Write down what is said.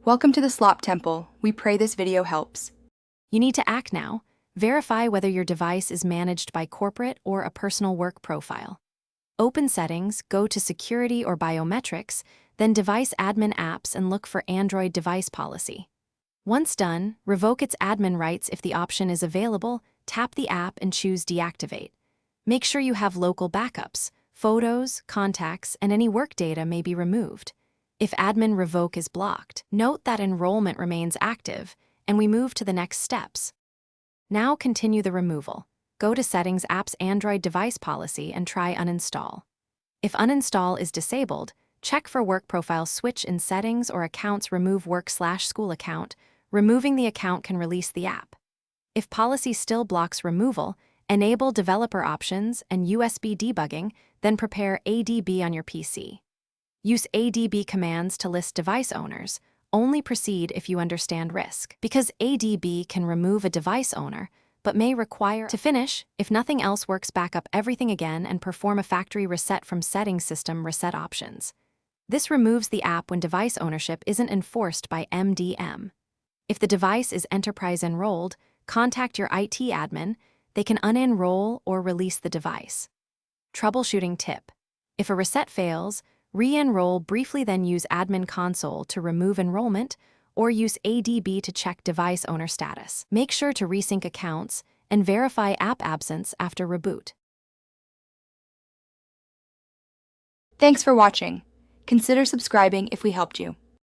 Welcome to the Slop Temple. We pray this video helps. You need to act now. Verify whether your device is managed by corporate or a personal work profile. Open Settings, go to Security or Biometrics, then Device Admin Apps and look for Android Device Policy. Once done, revoke its admin rights if the option is available, tap the app and choose Deactivate. Make sure you have local backups. Photos, contacts, and any work data may be removed. If admin revoke is blocked, note that enrollment remains active, and we move to the next steps. Now continue the removal. Go to Settings App's Android Device Policy and try Uninstall. If Uninstall is disabled, check for Work Profile Switch in Settings or Accounts Remove Work/School Account. Removing the account can release the app. If policy still blocks removal, enable Developer Options and USB debugging, then prepare ADB on your PC. Use ADB commands to list device owners. Only proceed if you understand risk, because ADB can remove a device owner, but may require to finish. If nothing else works, back up everything again and perform a factory reset from Settings System Reset Options. This removes the app when device ownership isn't enforced by MDM. If the device is enterprise enrolled, contact your IT admin. They can unenroll or release the device. Troubleshooting tip: if a reset fails, re-enroll briefly, then use Admin Console to remove enrollment, or use ADB to check device owner status. Make sure to resync accounts and verify app absence after reboot. Thanks for watching. Consider subscribing if we helped you.